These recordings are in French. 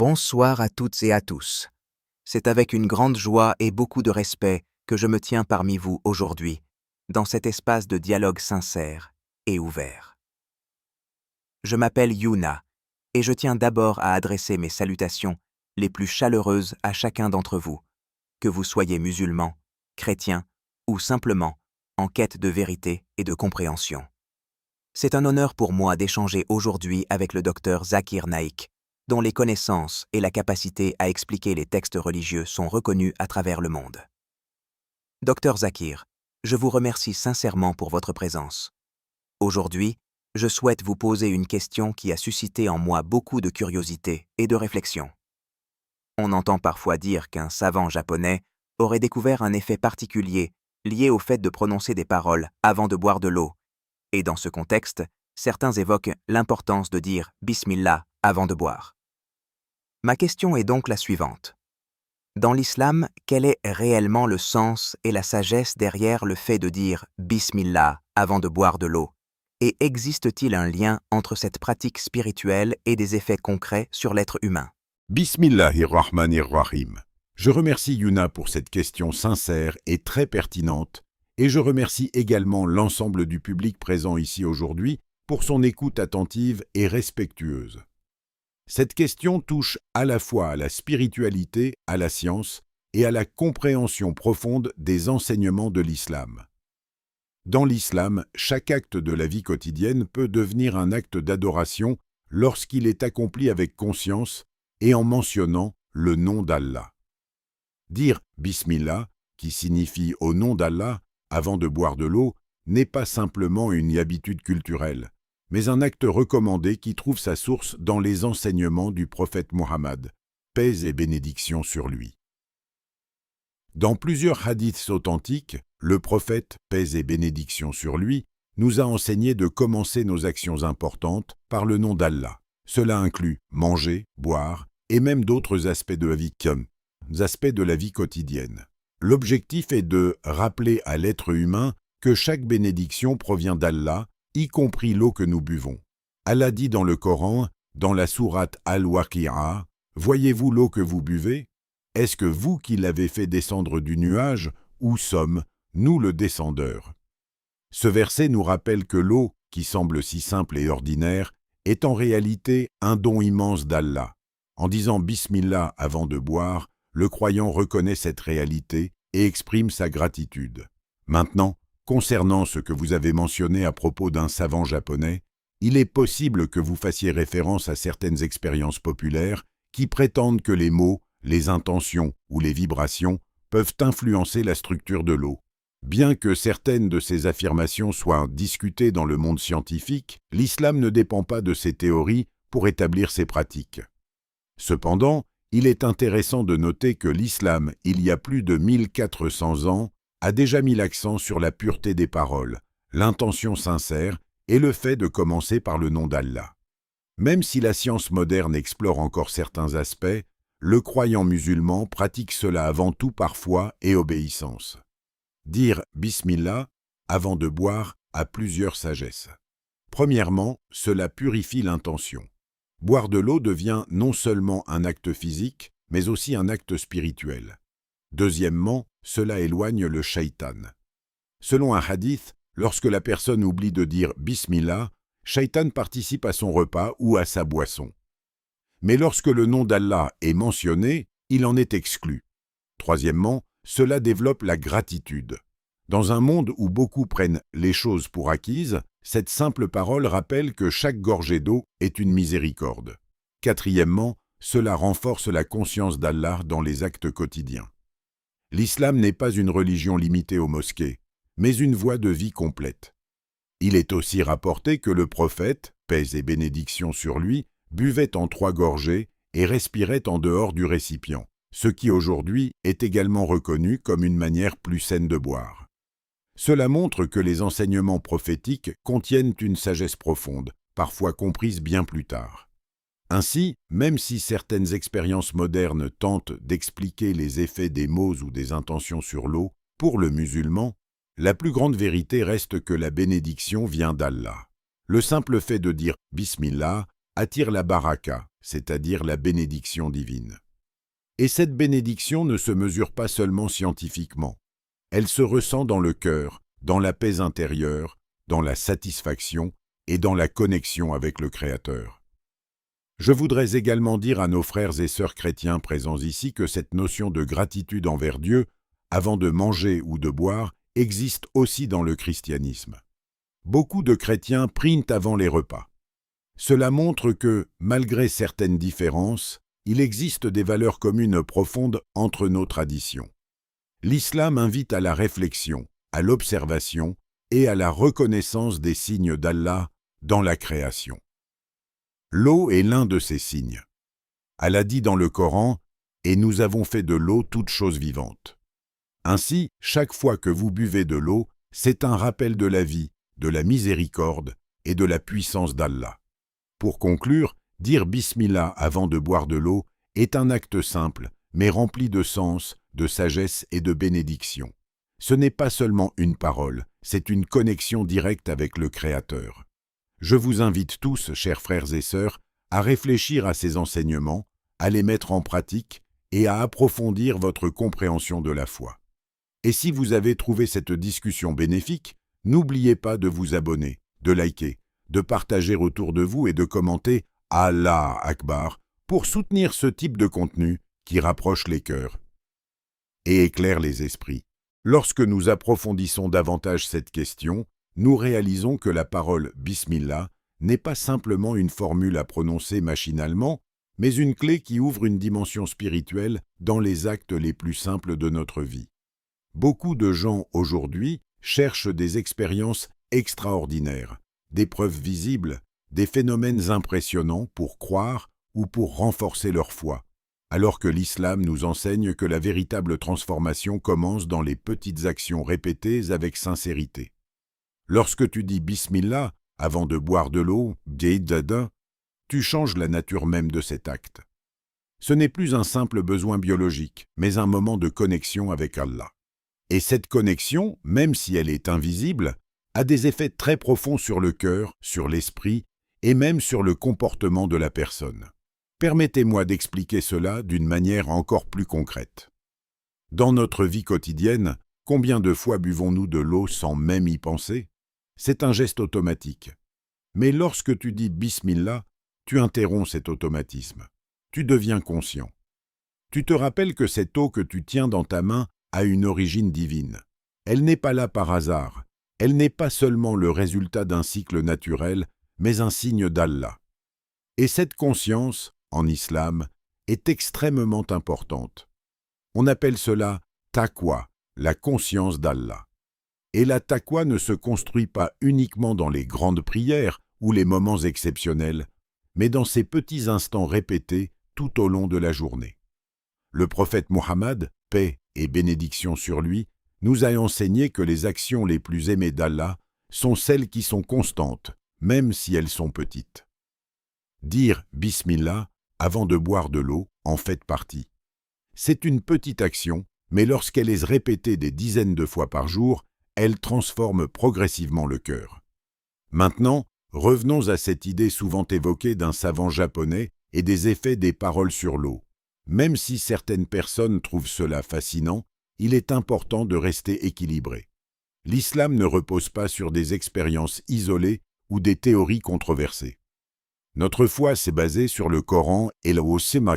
Bonsoir à toutes et à tous. C'est avec une grande joie et beaucoup de respect que je me tiens parmi vous aujourd'hui, dans cet espace de dialogue sincère et ouvert. Je m'appelle Yuna, et je tiens d'abord à adresser mes salutations les plus chaleureuses à chacun d'entre vous, que vous soyez musulman, chrétien ou simplement en quête de vérité et de compréhension. C'est un honneur pour moi d'échanger aujourd'hui avec le docteur Zakir Naik, dont les connaissances et la capacité à expliquer les textes religieux sont reconnus à travers le monde. Docteur Zakir, je vous remercie sincèrement pour votre présence. Aujourd'hui, je souhaite vous poser une question qui a suscité en moi beaucoup de curiosité et de réflexion. On entend parfois dire qu'un savant japonais aurait découvert un effet particulier lié au fait de prononcer des paroles avant de boire de l'eau, et dans ce contexte, certains évoquent l'importance de dire « Bismillah » avant de boire. Ma question est donc la suivante. Dans l'islam, quel est réellement le sens et la sagesse derrière le fait de dire « Bismillah » avant de boire de l'eau? Et existe-t-il un lien entre cette pratique spirituelle et des effets concrets sur l'être humain? Bismillahirrahmanirrahim. Je remercie Yuna pour cette question sincère et très pertinente, et je remercie également l'ensemble du public présent ici aujourd'hui pour son écoute attentive et respectueuse. Cette question touche à la fois à la spiritualité, à la science et à la compréhension profonde des enseignements de l'islam. Dans l'islam, chaque acte de la vie quotidienne peut devenir un acte d'adoration lorsqu'il est accompli avec conscience et en mentionnant le nom d'Allah. Dire « Bismillah », qui signifie « au nom d'Allah » avant de boire de l'eau, n'est pas simplement une habitude culturelle, mais un acte recommandé qui trouve sa source dans les enseignements du prophète Muhammad, paix et bénédiction sur lui. Dans plusieurs hadiths authentiques, le prophète, paix et bénédiction sur lui, nous a enseigné de commencer nos actions importantes par le nom d'Allah. Cela inclut manger, boire et même d'autres aspects de la vie quotidienne. L'objectif est de rappeler à l'être humain que chaque bénédiction provient d'Allah, y compris l'eau que nous buvons. Allah dit dans le Coran, dans la sourate Al-Waqi'a, « Voyez-vous l'eau que vous buvez? Est-ce que vous qui l'avez fait descendre du nuage, ou sommes, nous le descendeur ?» Ce verset nous rappelle que l'eau, qui semble si simple et ordinaire, est en réalité un don immense d'Allah. En disant « Bismillah » avant de boire, le croyant reconnaît cette réalité et exprime sa gratitude. Maintenant, concernant ce que vous avez mentionné à propos d'un savant japonais, il est possible que vous fassiez référence à certaines expériences populaires qui prétendent que les mots, les intentions ou les vibrations peuvent influencer la structure de l'eau. Bien que certaines de ces affirmations soient discutées dans le monde scientifique, l'islam ne dépend pas de ces théories pour établir ses pratiques. Cependant, il est intéressant de noter que l'islam, il y a plus de 1400 ans, a déjà mis l'accent sur la pureté des paroles, l'intention sincère et le fait de commencer par le nom d'Allah. Même si la science moderne explore encore certains aspects, le croyant musulman pratique cela avant tout par foi et obéissance. Dire « Bismillah » avant de boire a plusieurs sagesses. Premièrement, cela purifie l'intention. Boire de l'eau devient non seulement un acte physique, mais aussi un acte spirituel. Deuxièmement, cela éloigne le shaitan. Selon un hadith, lorsque la personne oublie de dire « Bismillah », shaitan participe à son repas ou à sa boisson. Mais lorsque le nom d'Allah est mentionné, il en est exclu. Troisièmement, cela développe la gratitude. Dans un monde où beaucoup prennent les choses pour acquises, cette simple parole rappelle que chaque gorgée d'eau est une miséricorde. Quatrièmement, cela renforce la conscience d'Allah dans les actes quotidiens. L'islam n'est pas une religion limitée aux mosquées, mais une voie de vie complète. Il est aussi rapporté que le prophète, paix et bénédiction sur lui, buvait en 3 gorgées et respirait en dehors du récipient, ce qui aujourd'hui est également reconnu comme une manière plus saine de boire. Cela montre que les enseignements prophétiques contiennent une sagesse profonde, parfois comprise bien plus tard. Ainsi, même si certaines expériences modernes tentent d'expliquer les effets des mots ou des intentions sur l'eau, pour le musulman, la plus grande vérité reste que la bénédiction vient d'Allah. Le simple fait de dire « Bismillah » attire la baraka, c'est-à-dire la bénédiction divine. Et cette bénédiction ne se mesure pas seulement scientifiquement. Elle se ressent dans le cœur, dans la paix intérieure, dans la satisfaction et dans la connexion avec le Créateur. Je voudrais également dire à nos frères et sœurs chrétiens présents ici que cette notion de gratitude envers Dieu, avant de manger ou de boire, existe aussi dans le christianisme. Beaucoup de chrétiens prient avant les repas. Cela montre que, malgré certaines différences, il existe des valeurs communes profondes entre nos traditions. L'islam invite à la réflexion, à l'observation et à la reconnaissance des signes d'Allah dans la création. L'eau est l'un de ces signes. Allah dit dans le Coran « Et nous avons fait de l'eau toute chose vivante ». Ainsi, chaque fois que vous buvez de l'eau, c'est un rappel de la vie, de la miséricorde et de la puissance d'Allah. Pour conclure, dire Bismillah avant de boire de l'eau est un acte simple, mais rempli de sens, de sagesse et de bénédiction. Ce n'est pas seulement une parole, c'est une connexion directe avec le Créateur. Je vous invite tous, chers frères et sœurs, à réfléchir à ces enseignements, à les mettre en pratique et à approfondir votre compréhension de la foi. Et si vous avez trouvé cette discussion bénéfique, n'oubliez pas de vous abonner, de liker, de partager autour de vous et de commenter « Allah Akbar » pour soutenir ce type de contenu qui rapproche les cœurs et éclaire les esprits. Lorsque nous approfondissons davantage cette question, nous réalisons que la parole « Bismillah » n'est pas simplement une formule à prononcer machinalement, mais une clé qui ouvre une dimension spirituelle dans les actes les plus simples de notre vie. Beaucoup de gens aujourd'hui cherchent des expériences extraordinaires, des preuves visibles, des phénomènes impressionnants pour croire ou pour renforcer leur foi, alors que l'islam nous enseigne que la véritable transformation commence dans les petites actions répétées avec sincérité. Lorsque tu dis « Bismillah » avant de boire de l'eau, tu changes la nature même de cet acte. Ce n'est plus un simple besoin biologique, mais un moment de connexion avec Allah. Et cette connexion, même si elle est invisible, a des effets très profonds sur le cœur, sur l'esprit et même sur le comportement de la personne. Permettez-moi d'expliquer cela d'une manière encore plus concrète. Dans notre vie quotidienne, combien de fois buvons-nous de l'eau sans même y penser ? C'est un geste automatique. Mais lorsque tu dis « Bismillah », tu interromps cet automatisme. Tu deviens conscient. Tu te rappelles que cette eau que tu tiens dans ta main a une origine divine. Elle n'est pas là par hasard. Elle n'est pas seulement le résultat d'un cycle naturel, mais un signe d'Allah. Et cette conscience, en islam, est extrêmement importante. On appelle cela taqwa, la conscience d'Allah. Et la taqwa ne se construit pas uniquement dans les grandes prières ou les moments exceptionnels, mais dans ces petits instants répétés tout au long de la journée. Le prophète Mohammed, paix et bénédiction sur lui, nous a enseigné que les actions les plus aimées d'Allah sont celles qui sont constantes, même si elles sont petites. Dire « Bismillah » avant de boire de l'eau en fait partie. C'est une petite action, mais lorsqu'elle est répétée des dizaines de fois par jour, elle transforme progressivement le cœur. Maintenant, revenons à cette idée souvent évoquée d'un savant japonais et des effets des paroles sur l'eau. Même si certaines personnes trouvent cela fascinant, il est important de rester équilibré. L'islam ne repose pas sur des expériences isolées ou des théories controversées. Notre foi s'est basée sur le Coran et le Sunna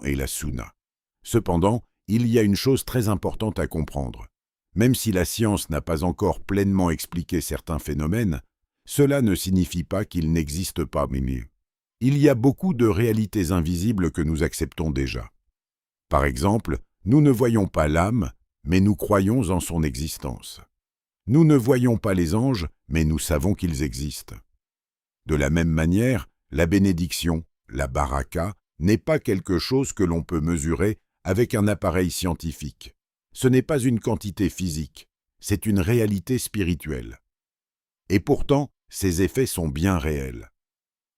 et la Sunna. Cependant, il y a une chose très importante à comprendre. Même si la science n'a pas encore pleinement expliqué certains phénomènes, cela ne signifie pas qu'ils n'existent pas. Il y a beaucoup de réalités invisibles que nous acceptons déjà. Par exemple, nous ne voyons pas l'âme, mais nous croyons en son existence. Nous ne voyons pas les anges, mais nous savons qu'ils existent. De la même manière, la bénédiction, la baraka, n'est pas quelque chose que l'on peut mesurer avec un appareil scientifique. Ce n'est pas une quantité physique, c'est une réalité spirituelle. Et pourtant, ces effets sont bien réels.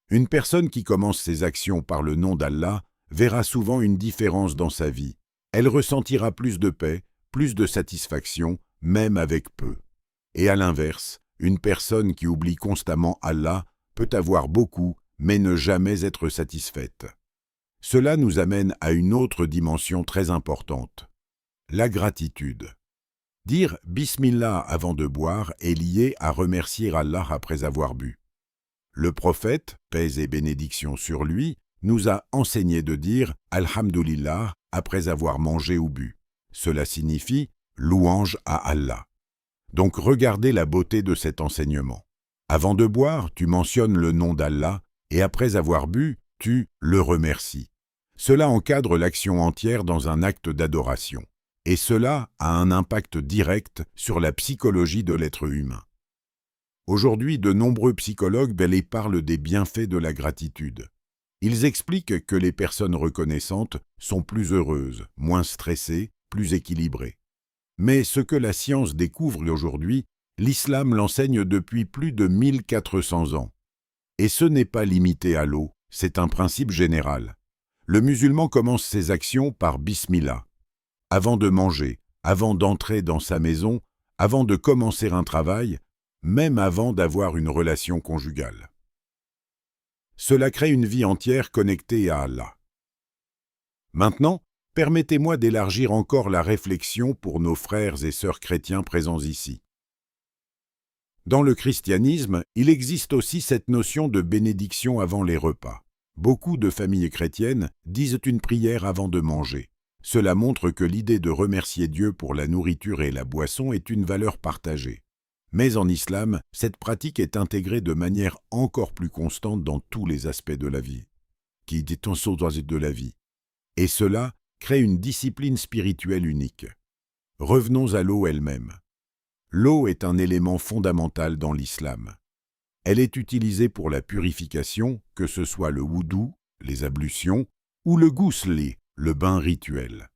Une personne qui commence ses actions par le nom d'Allah verra souvent une différence dans sa vie. Elle ressentira plus de paix, plus de satisfaction, même avec peu. Et à l'inverse, une personne qui oublie constamment Allah peut avoir beaucoup, mais ne jamais être satisfaite. Cela nous amène à une autre dimension très importante, la gratitude. Dire « Bismillah » avant de boire est lié à remercier Allah après avoir bu. Le prophète, paix et bénédiction sur lui, nous a enseigné de dire « Alhamdulillah » après avoir mangé ou bu. Cela signifie « louange à Allah ». Donc regardez la beauté de cet enseignement. Avant de boire, tu mentionnes le nom d'Allah et après avoir bu, tu le remercies. Cela encadre l'action entière dans un acte d'adoration. Et cela a un impact direct sur la psychologie de l'être humain. Aujourd'hui, de nombreux psychologues parlent des bienfaits de la gratitude. Ils expliquent que les personnes reconnaissantes sont plus heureuses, moins stressées, plus équilibrées. Mais ce que la science découvre aujourd'hui, l'islam l'enseigne depuis plus de 1400 ans. Et ce n'est pas limité à l'eau, c'est un principe général. Le musulman commence ses actions par Bismillah. Avant de manger, avant d'entrer dans sa maison, avant de commencer un travail, même avant d'avoir une relation conjugale. Cela crée une vie entière connectée à Allah. Maintenant, permettez-moi d'élargir encore la réflexion pour nos frères et sœurs chrétiens présents ici. Dans le christianisme, il existe aussi cette notion de bénédiction avant les repas. Beaucoup de familles chrétiennes disent une prière avant de manger. Cela montre que l'idée de remercier Dieu pour la nourriture et la boisson est une valeur partagée. Mais en islam, cette pratique est intégrée de manière encore plus constante dans tous les aspects de la vie, Et cela crée une discipline spirituelle unique. Revenons à l'eau elle-même. L'eau est un élément fondamental dans l'islam. Elle est utilisée pour la purification, que ce soit le wudu, les ablutions, ou le ghusl, le bain rituel.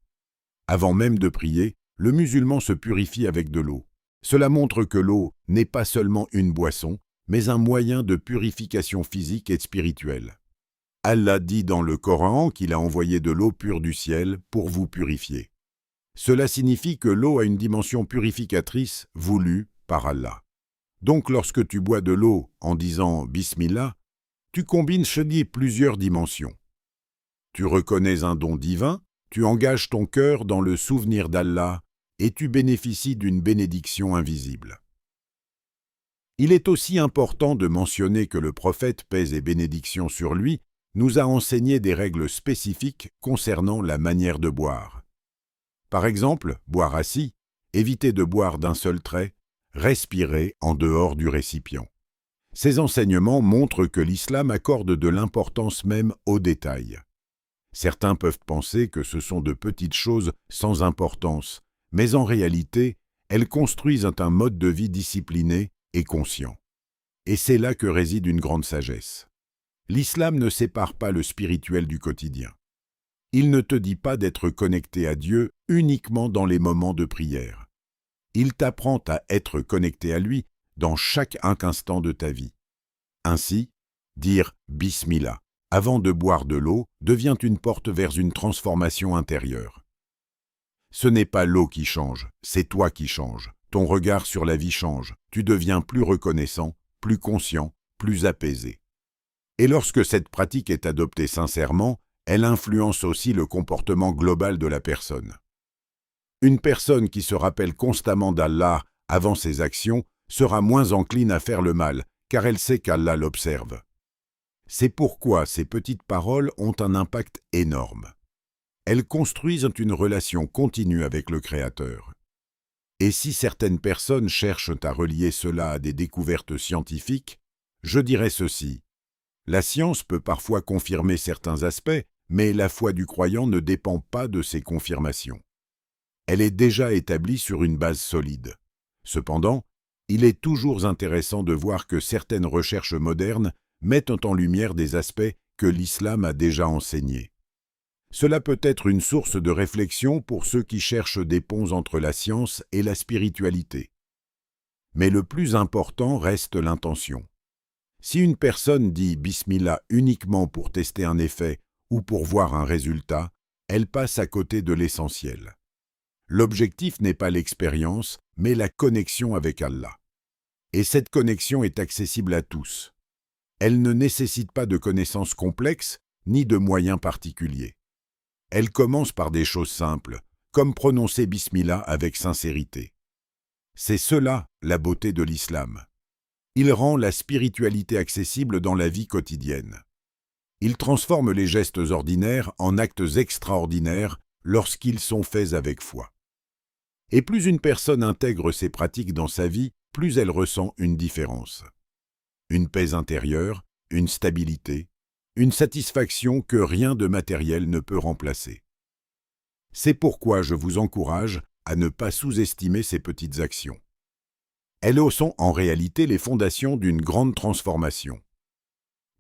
Avant même de prier, le musulman se purifie avec de l'eau. Cela montre que l'eau n'est pas seulement une boisson, mais un moyen de purification physique et spirituelle. Allah dit dans le Coran qu'il a envoyé de l'eau pure du ciel pour vous purifier. Cela signifie que l'eau a une dimension purificatrice voulue par Allah. Donc lorsque tu bois de l'eau en disant « Bismillah », tu combines plusieurs dimensions. Tu reconnais un don divin, tu engages ton cœur dans le souvenir d'Allah et tu bénéficies d'une bénédiction invisible. Il est aussi important de mentionner que le prophète, paix et bénédiction sur lui, nous a enseigné des règles spécifiques concernant la manière de boire. Par exemple, boire assis, éviter de boire d'un seul trait, respirer en dehors du récipient. Ces enseignements montrent que l'islam accorde de l'importance même aux détails. Certains peuvent penser que ce sont de petites choses sans importance, mais en réalité, elles construisent un mode de vie discipliné et conscient. Et c'est là que réside une grande sagesse. L'islam ne sépare pas le spirituel du quotidien. Il ne te dit pas d'être connecté à Dieu uniquement dans les moments de prière. Il t'apprend à être connecté à lui dans chaque instant de ta vie. Ainsi, dire « Bismillah » avant de boire de l'eau devient une porte vers une transformation intérieure. Ce n'est pas l'eau qui change, c'est toi qui changes. Ton regard sur la vie change, tu deviens plus reconnaissant, plus conscient, plus apaisé. Et lorsque cette pratique est adoptée sincèrement, elle influence aussi le comportement global de la personne. Une personne qui se rappelle constamment d'Allah avant ses actions sera moins encline à faire le mal, car elle sait qu'Allah l'observe. C'est pourquoi ces petites paroles ont un impact énorme. Elles construisent une relation continue avec le Créateur. Et si certaines personnes cherchent à relier cela à des découvertes scientifiques, je dirais ceci. La science peut parfois confirmer certains aspects, mais la foi du croyant ne dépend pas de ces confirmations. Elle est déjà établie sur une base solide. Cependant, il est toujours intéressant de voir que certaines recherches modernes mettent en lumière des aspects que l'islam a déjà enseignés. Cela peut être une source de réflexion pour ceux qui cherchent des ponts entre la science et la spiritualité. Mais le plus important reste l'intention. Si une personne dit « Bismillah » uniquement pour tester un effet ou pour voir un résultat, elle passe à côté de l'essentiel. L'objectif n'est pas l'expérience, mais la connexion avec Allah. Et cette connexion est accessible à tous. Elle ne nécessite pas de connaissances complexes ni de moyens particuliers. Elle commence par des choses simples, comme prononcer Bismillah avec sincérité. C'est cela la beauté de l'islam. Il rend la spiritualité accessible dans la vie quotidienne. Il transforme les gestes ordinaires en actes extraordinaires lorsqu'ils sont faits avec foi. Et plus une personne intègre ces pratiques dans sa vie, plus elle ressent une différence. Une paix intérieure, une stabilité, une satisfaction que rien de matériel ne peut remplacer. C'est pourquoi je vous encourage à ne pas sous-estimer ces petites actions. Elles sont en réalité les fondations d'une grande transformation.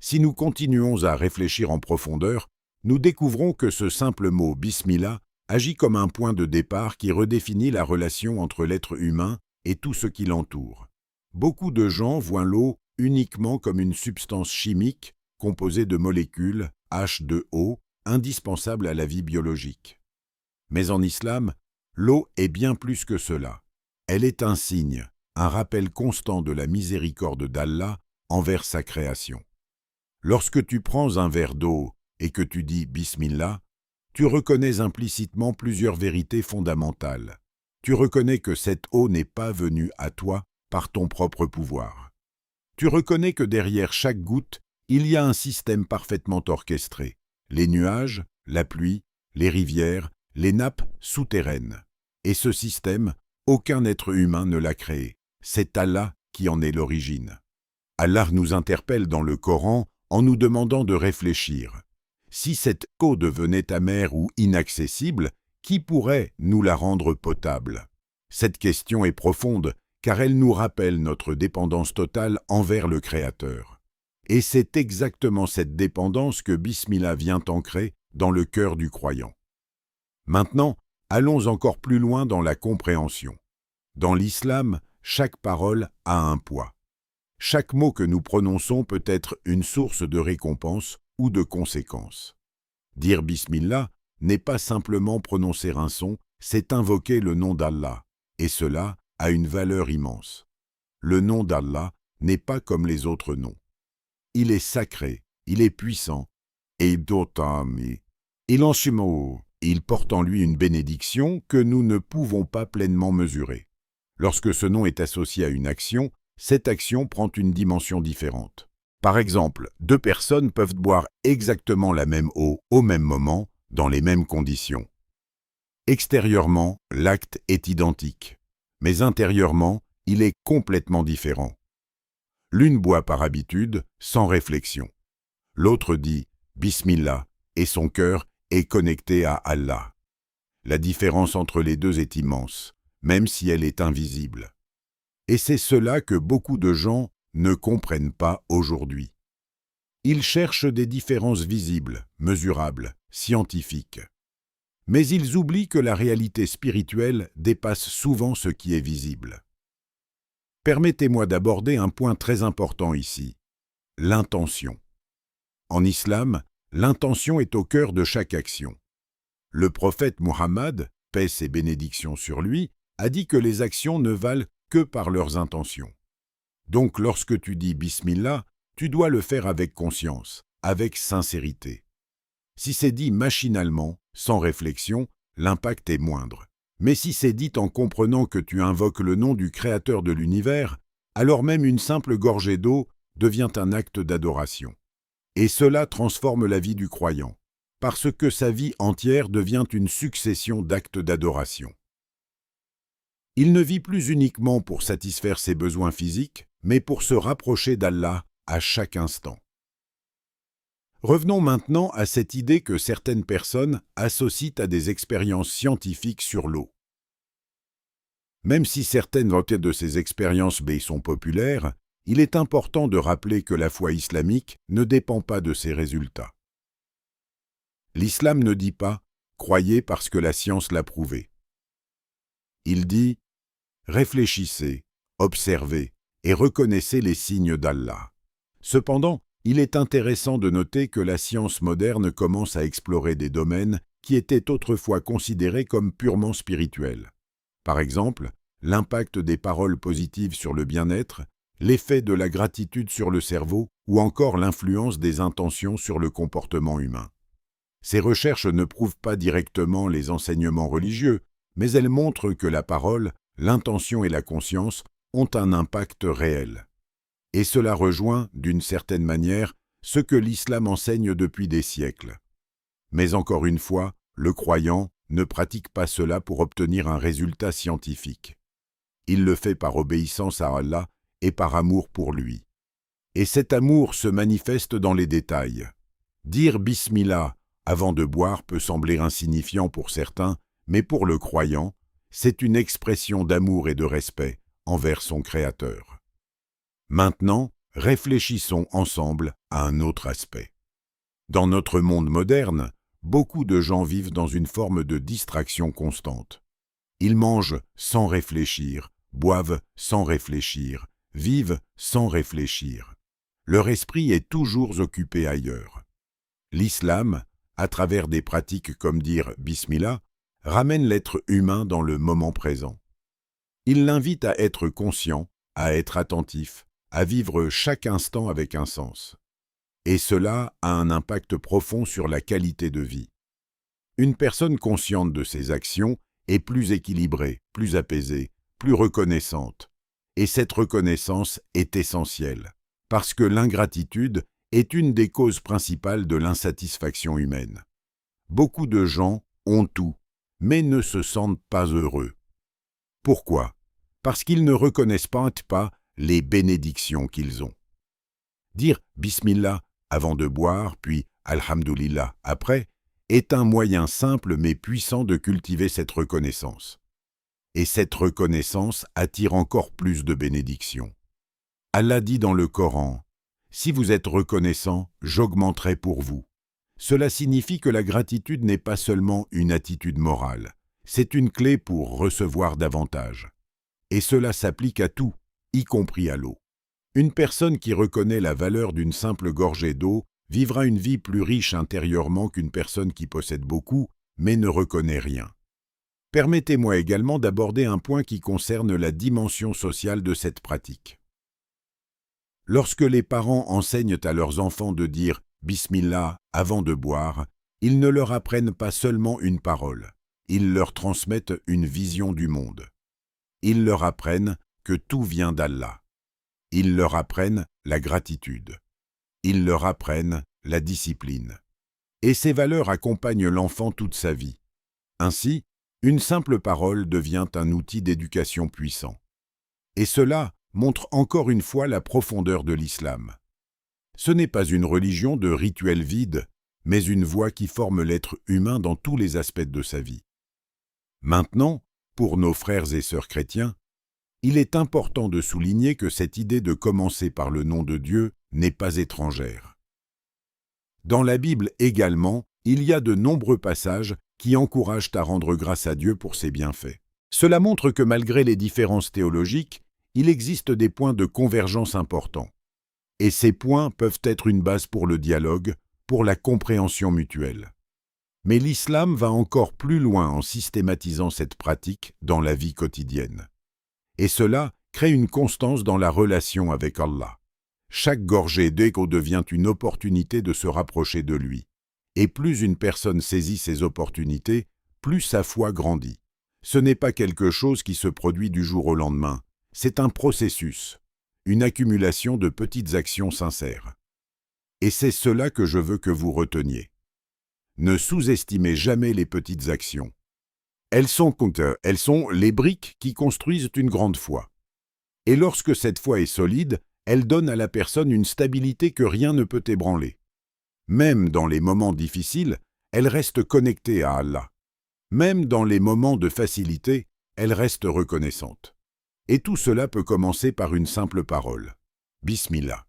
Si nous continuons à réfléchir en profondeur, nous découvrons que ce simple mot « Bismillah » agit comme un point de départ qui redéfinit la relation entre l'être humain et tout ce qui l'entoure. Beaucoup de gens voient l'eau uniquement comme une substance chimique composée de molécules H2O, indispensables à la vie biologique. Mais en islam, l'eau est bien plus que cela. Elle est un signe, un rappel constant de la miséricorde d'Allah envers sa création. Lorsque tu prends un verre d'eau et que tu dis « Bismillah », tu reconnais implicitement plusieurs vérités fondamentales. Tu reconnais que cette eau n'est pas venue à toi par ton propre pouvoir. Tu reconnais que derrière chaque goutte, il y a un système parfaitement orchestré. Les nuages, la pluie, les rivières, les nappes souterraines. Et ce système, aucun être humain ne l'a créé. C'est Allah qui en est l'origine. Allah nous interpelle dans le Coran en nous demandant de réfléchir. Si cette eau devenait amère ou inaccessible, qui pourrait nous la rendre potable? Cette question est profonde, car elle nous rappelle notre dépendance totale envers le Créateur. Et c'est exactement cette dépendance que Bismillah vient ancrer dans le cœur du croyant. Maintenant, allons encore plus loin dans la compréhension. Dans l'islam, chaque parole a un poids. Chaque mot que nous prononçons peut être une source de récompense ou de conséquence. Dire Bismillah n'est pas simplement prononcer un son, c'est invoquer le nom d'Allah, et cela a une valeur immense. Le nom d'Allah n'est pas comme les autres noms. Il est sacré, il est puissant, et il porte en lui une bénédiction que nous ne pouvons pas pleinement mesurer. Lorsque ce nom est associé à une action, cette action prend une dimension différente. Par exemple, deux personnes peuvent boire exactement la même eau au même moment, dans les mêmes conditions. Extérieurement, l'acte est identique, mais intérieurement, il est complètement différent. L'une boit par habitude, sans réflexion. L'autre dit « Bismillah » et son cœur est connecté à Allah. La différence entre les deux est immense, même si elle est invisible. Et c'est cela que beaucoup de gens ne comprennent pas aujourd'hui. Ils cherchent des différences visibles, mesurables, scientifiques. Mais ils oublient que la réalité spirituelle dépasse souvent ce qui est visible. Permettez-moi d'aborder un point très important ici, l'intention. En islam, l'intention est au cœur de chaque action. Le prophète Muhammad, paix et bénédictions sur lui, a dit que les actions ne valent que par leurs intentions. Donc lorsque tu dis Bismillah, tu dois le faire avec conscience, avec sincérité. Si c'est dit machinalement, sans réflexion, l'impact est moindre. Mais si c'est dit en comprenant que tu invoques le nom du Créateur de l'univers, alors même une simple gorgée d'eau devient un acte d'adoration. Et cela transforme la vie du croyant, parce que sa vie entière devient une succession d'actes d'adoration. Il ne vit plus uniquement pour satisfaire ses besoins physiques, mais pour se rapprocher d'Allah à chaque instant. Revenons maintenant à cette idée que certaines personnes associent à des expériences scientifiques sur l'eau. Même si certaines de ces expériences sont populaires, il est important de rappeler que la foi islamique ne dépend pas de ces résultats. L'islam ne dit pas « croyez parce que la science l'a prouvé ». Il dit « réfléchissez, observez et reconnaissez les signes d'Allah ». Cependant, il est intéressant de noter que la science moderne commence à explorer des domaines qui étaient autrefois considérés comme purement spirituels. Par exemple, l'impact des paroles positives sur le bien-être, l'effet de la gratitude sur le cerveau ou encore l'influence des intentions sur le comportement humain. Ces recherches ne prouvent pas directement les enseignements religieux, mais elles montrent que la parole, l'intention et la conscience ont un impact réel. Et cela rejoint, d'une certaine manière, ce que l'islam enseigne depuis des siècles. Mais encore une fois, le croyant ne pratique pas cela pour obtenir un résultat scientifique. Il le fait par obéissance à Allah et par amour pour lui. Et cet amour se manifeste dans les détails. Dire Bismillah avant de boire peut sembler insignifiant pour certains, mais pour le croyant, c'est une expression d'amour et de respect envers son Créateur. Maintenant, réfléchissons ensemble à un autre aspect. Dans notre monde moderne, beaucoup de gens vivent dans une forme de distraction constante. Ils mangent sans réfléchir, boivent sans réfléchir, vivent sans réfléchir. Leur esprit est toujours occupé ailleurs. L'islam, à travers des pratiques comme dire Bismillah, ramène l'être humain dans le moment présent. Il l'invite à être conscient, à être attentif, à vivre chaque instant avec un sens. Et cela a un impact profond sur la qualité de vie. Une personne consciente de ses actions est plus équilibrée, plus apaisée, plus reconnaissante. Et cette reconnaissance est essentielle, parce que l'ingratitude est une des causes principales de l'insatisfaction humaine. Beaucoup de gens ont tout, mais ne se sentent pas heureux. Pourquoi? Parce qu'ils ne reconnaissent pas les bénédictions qu'ils ont. Dire Bismillah avant de boire, puis Alhamdulillah après, est un moyen simple mais puissant de cultiver cette reconnaissance. Et cette reconnaissance attire encore plus de bénédictions. Allah dit dans le Coran, « Si vous êtes reconnaissant, j'augmenterai pour vous. » Cela signifie que la gratitude n'est pas seulement une attitude morale, c'est une clé pour recevoir davantage. Et cela s'applique à tout, y compris à l'eau. Une personne qui reconnaît la valeur d'une simple gorgée d'eau vivra une vie plus riche intérieurement qu'une personne qui possède beaucoup, mais ne reconnaît rien. Permettez-moi également d'aborder un point qui concerne la dimension sociale de cette pratique. Lorsque les parents enseignent à leurs enfants de dire « Bismillah » avant de boire, ils ne leur apprennent pas seulement une parole, ils leur transmettent une vision du monde. Ils leur apprennent que tout vient d'Allah. Ils leur apprennent la gratitude. Ils leur apprennent la discipline. Et ces valeurs accompagnent l'enfant toute sa vie. Ainsi, une simple parole devient un outil d'éducation puissant. Et cela montre encore une fois la profondeur de l'islam. Ce n'est pas une religion de rituels vides, mais une voie qui forme l'être humain dans tous les aspects de sa vie. Maintenant, pour nos frères et sœurs chrétiens, il est important de souligner que cette idée de commencer par le nom de Dieu n'est pas étrangère. Dans la Bible également, il y a de nombreux passages qui encouragent à rendre grâce à Dieu pour ses bienfaits. Cela montre que malgré les différences théologiques, il existe des points de convergence importants. Et ces points peuvent être une base pour le dialogue, pour la compréhension mutuelle. Mais l'islam va encore plus loin en systématisant cette pratique dans la vie quotidienne. Et cela crée une constance dans la relation avec Allah. Chaque gorgée d'eau devient une opportunité de se rapprocher de lui. Et plus une personne saisit ces opportunités, plus sa foi grandit. Ce n'est pas quelque chose qui se produit du jour au lendemain. C'est un processus, une accumulation de petites actions sincères. Et c'est cela que je veux que vous reteniez. Ne sous-estimez jamais les petites actions. Elles sont les briques qui construisent une grande foi. Et lorsque cette foi est solide, elle donne à la personne une stabilité que rien ne peut ébranler. Même dans les moments difficiles, elle reste connectée à Allah. Même dans les moments de facilité, elle reste reconnaissante. Et tout cela peut commencer par une simple parole. Bismillah.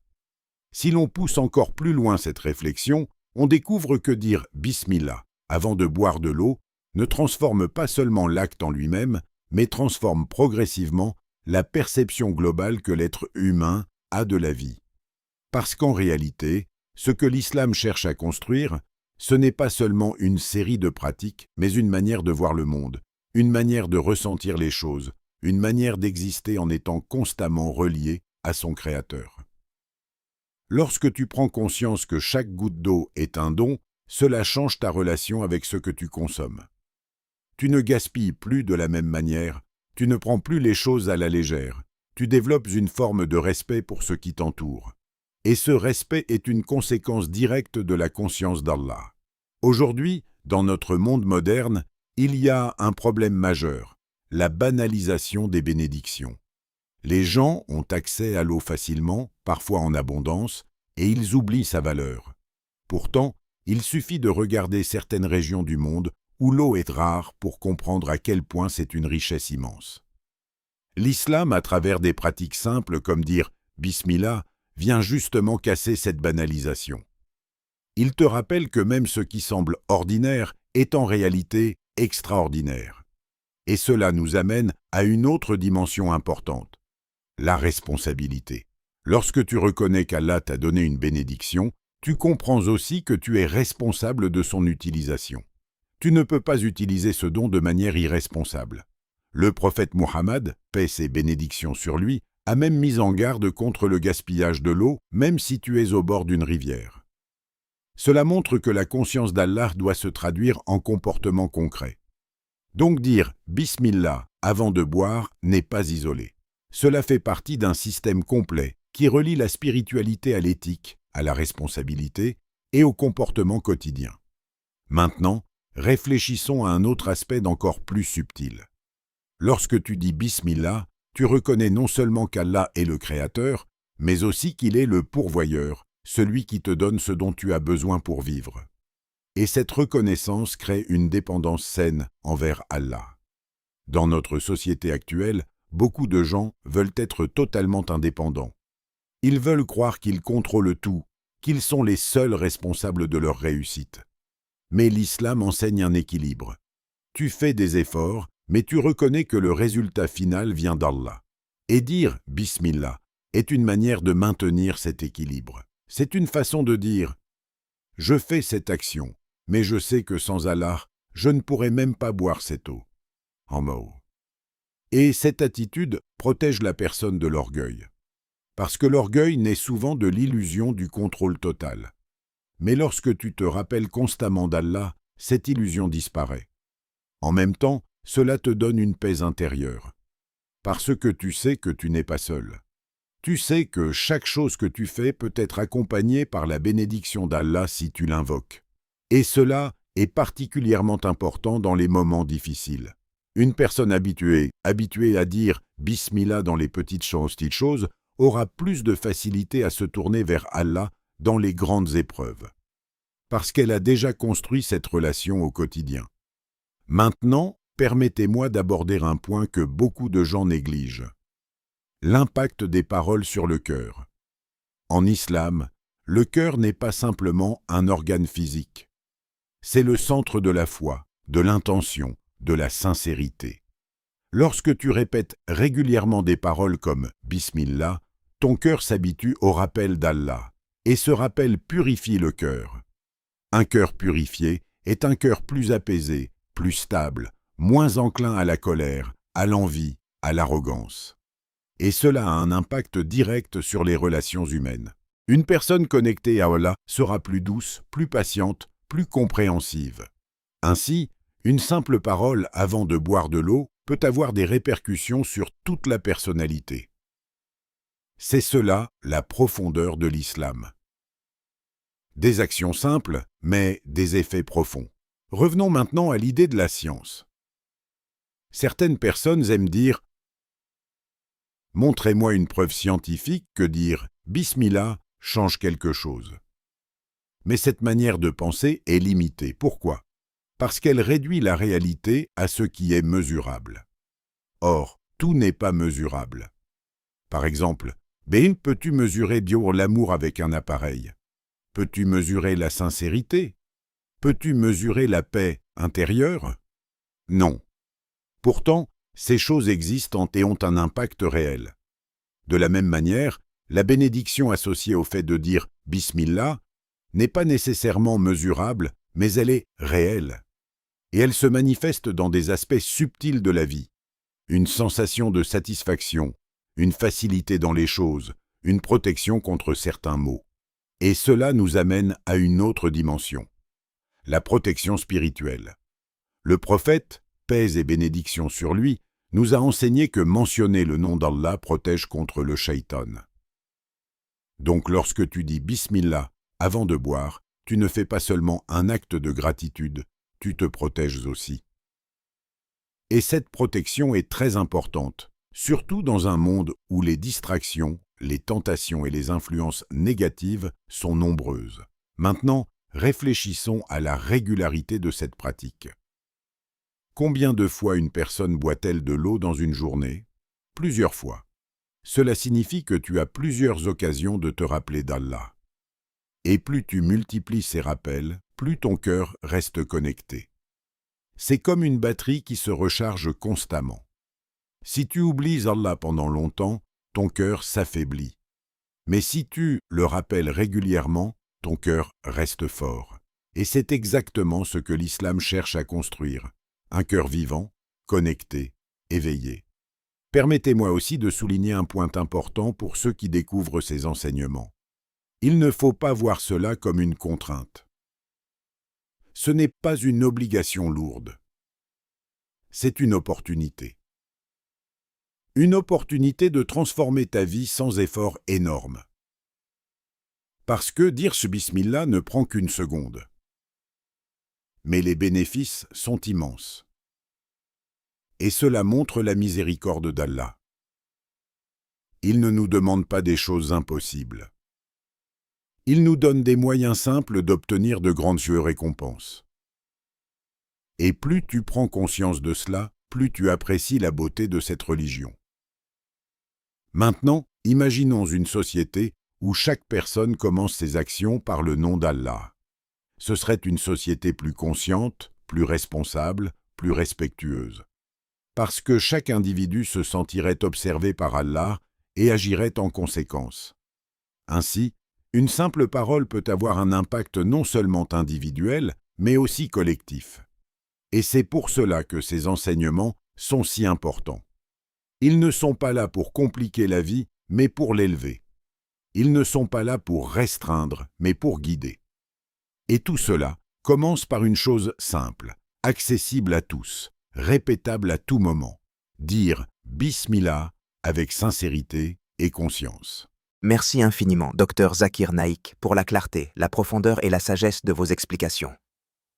Si l'on pousse encore plus loin cette réflexion, on découvre que dire Bismillah avant de boire de l'eau ne transforme pas seulement l'acte en lui-même, mais transforme progressivement la perception globale que l'être humain a de la vie. Parce qu'en réalité, ce que l'islam cherche à construire, ce n'est pas seulement une série de pratiques, mais une manière de voir le monde, une manière de ressentir les choses, une manière d'exister en étant constamment relié à son Créateur. Lorsque tu prends conscience que chaque goutte d'eau est un don, cela change ta relation avec ce que tu consommes. Tu ne gaspilles plus de la même manière, tu ne prends plus les choses à la légère, tu développes une forme de respect pour ce qui t'entoure. Et ce respect est une conséquence directe de la conscience d'Allah. Aujourd'hui, dans notre monde moderne, il y a un problème majeur, la banalisation des bénédictions. Les gens ont accès à l'eau facilement, parfois en abondance, et ils oublient sa valeur. Pourtant, il suffit de regarder certaines régions du monde où l'eau est rare pour comprendre à quel point c'est une richesse immense. L'islam, à travers des pratiques simples comme dire « Bismillah », vient justement casser cette banalisation. Il te rappelle que même ce qui semble ordinaire est en réalité extraordinaire. Et cela nous amène à une autre dimension importante, la responsabilité. Lorsque tu reconnais qu'Allah t'a donné une bénédiction, tu comprends aussi que tu es responsable de son utilisation. Tu ne peux pas utiliser ce don de manière irresponsable. Le prophète Muhammad, paix et bénédictions sur lui, a même mis en garde contre le gaspillage de l'eau, même si tu es au bord d'une rivière. Cela montre que la conscience d'Allah doit se traduire en comportements concrets. Donc dire « Bismillah » avant de boire n'est pas isolé. Cela fait partie d'un système complet qui relie la spiritualité à l'éthique, à la responsabilité et au comportement quotidien. Maintenant, réfléchissons à un autre aspect d'encore plus subtil. Lorsque tu dis « Bismillah », tu reconnais non seulement qu'Allah est le Créateur, mais aussi qu'il est le pourvoyeur, celui qui te donne ce dont tu as besoin pour vivre. Et cette reconnaissance crée une dépendance saine envers Allah. Dans notre société actuelle, beaucoup de gens veulent être totalement indépendants. Ils veulent croire qu'ils contrôlent tout, qu'ils sont les seuls responsables de leur réussite. Mais l'islam enseigne un équilibre. Tu fais des efforts, mais tu reconnais que le résultat final vient d'Allah. Et dire « Bismillah » est une manière de maintenir cet équilibre. C'est une façon de dire « Je fais cette action, mais je sais que sans Allah, je ne pourrais même pas boire cette eau. » En mots. Et cette attitude protège la personne de l'orgueil. Parce que l'orgueil naît souvent de l'illusion du contrôle total. Mais lorsque tu te rappelles constamment d'Allah, cette illusion disparaît. En même temps, cela te donne une paix intérieure. Parce que tu sais que tu n'es pas seul. Tu sais que chaque chose que tu fais peut être accompagnée par la bénédiction d'Allah si tu l'invoques. Et cela est particulièrement important dans les moments difficiles. Une personne habituée à dire « Bismillah » dans les petites choses, aura plus de facilité à se tourner vers Allah dans les grandes épreuves. Parce qu'elle a déjà construit cette relation au quotidien. Maintenant, permettez-moi d'aborder un point que beaucoup de gens négligent. L'impact des paroles sur le cœur. En islam, le cœur n'est pas simplement un organe physique. C'est le centre de la foi, de l'intention, de la sincérité. Lorsque tu répètes régulièrement des paroles comme « Bismillah », ton cœur s'habitue au rappel d'Allah, et ce rappel purifie le cœur. Un cœur purifié est un cœur plus apaisé, plus stable, moins enclin à la colère, à l'envie, à l'arrogance. Et cela a un impact direct sur les relations humaines. Une personne connectée à Allah sera plus douce, plus patiente, plus compréhensive. Ainsi, une simple parole avant de boire de l'eau peut avoir des répercussions sur toute la personnalité. C'est cela la profondeur de l'islam. Des actions simples, mais des effets profonds. Revenons maintenant à l'idée de la science. Certaines personnes aiment dire « Montrez-moi une preuve scientifique que dire « Bismillah » change quelque chose. » Mais cette manière de penser est limitée. Pourquoi ? Parce qu'elle réduit la réalité à ce qui est mesurable. Or, tout n'est pas mesurable. Par exemple, peux-tu mesurer l'amour avec un appareil ? Peux-tu mesurer la sincérité ? Peux-tu mesurer la paix intérieure ? Non. Pourtant, ces choses existent et ont un impact réel. De la même manière, la bénédiction associée au fait de dire « Bismillah » n'est pas nécessairement mesurable, mais elle est réelle. Et elle se manifeste dans des aspects subtils de la vie. Une sensation de satisfaction, une facilité dans les choses, une protection contre certains maux. Et cela nous amène à une autre dimension, la protection spirituelle. Le prophète, paix et bénédiction sur lui, nous a enseigné que mentionner le nom d'Allah protège contre le shaitan. Donc lorsque tu dis Bismillah avant de boire, tu ne fais pas seulement un acte de gratitude, tu te protèges aussi. Et cette protection est très importante, surtout dans un monde où les distractions, les tentations et les influences négatives sont nombreuses. Maintenant, réfléchissons à la régularité de cette pratique. Combien de fois une personne boit-elle de l'eau dans une journée? Plusieurs fois. Cela signifie que tu as plusieurs occasions de te rappeler d'Allah. Et plus tu multiplies ces rappels, plus ton cœur reste connecté. C'est comme une batterie qui se recharge constamment. Si tu oublies Allah pendant longtemps, ton cœur s'affaiblit. Mais si tu le rappelles régulièrement, ton cœur reste fort. Et c'est exactement ce que l'islam cherche à construire. Un cœur vivant, connecté, éveillé. Permettez-moi aussi de souligner un point important pour ceux qui découvrent ces enseignements. Il ne faut pas voir cela comme une contrainte. Ce n'est pas une obligation lourde. C'est une opportunité. Une opportunité de transformer ta vie sans effort énorme. Parce que dire ce bismillah ne prend qu'une seconde. Mais les bénéfices sont immenses. Et cela montre la miséricorde d'Allah. Il ne nous demande pas des choses impossibles. Il nous donne des moyens simples d'obtenir de grandes récompenses. Et plus tu prends conscience de cela, plus tu apprécies la beauté de cette religion. Maintenant, imaginons une société où chaque personne commence ses actions par le nom d'Allah. Ce serait une société plus consciente, plus responsable, plus respectueuse. Parce que chaque individu se sentirait observé par Allah et agirait en conséquence. Ainsi, une simple parole peut avoir un impact non seulement individuel, mais aussi collectif. Et c'est pour cela que ces enseignements sont si importants. Ils ne sont pas là pour compliquer la vie, mais pour l'élever. Ils ne sont pas là pour restreindre, mais pour guider. Et tout cela commence par une chose simple, accessible à tous, répétable à tout moment. Dire « Bismillah » avec sincérité et conscience. Merci infiniment, Dr Zakir Naik, pour la clarté, la profondeur et la sagesse de vos explications.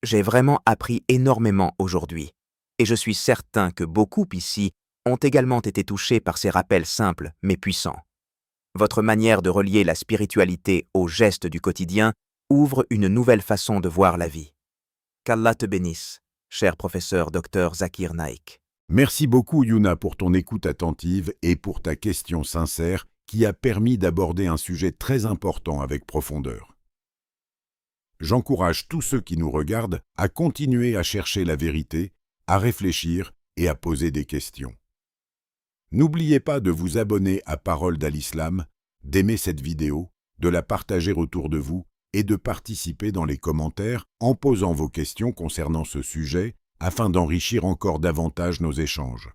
J'ai vraiment appris énormément aujourd'hui, et je suis certain que beaucoup ici ont également été touchés par ces rappels simples mais puissants. Votre manière de relier la spiritualité aux gestes du quotidien ouvre une nouvelle façon de voir la vie. Qu'Allah te bénisse, cher professeur Dr Zakir Naik. Merci beaucoup Yuna pour ton écoute attentive et pour ta question sincère qui a permis d'aborder un sujet très important avec profondeur. J'encourage tous ceux qui nous regardent à continuer à chercher la vérité, à réfléchir et à poser des questions. N'oubliez pas de vous abonner à Parole d'Al-Islam, d'aimer cette vidéo, de la partager autour de vous et de participer dans les commentaires en posant vos questions concernant ce sujet afin d'enrichir encore davantage nos échanges.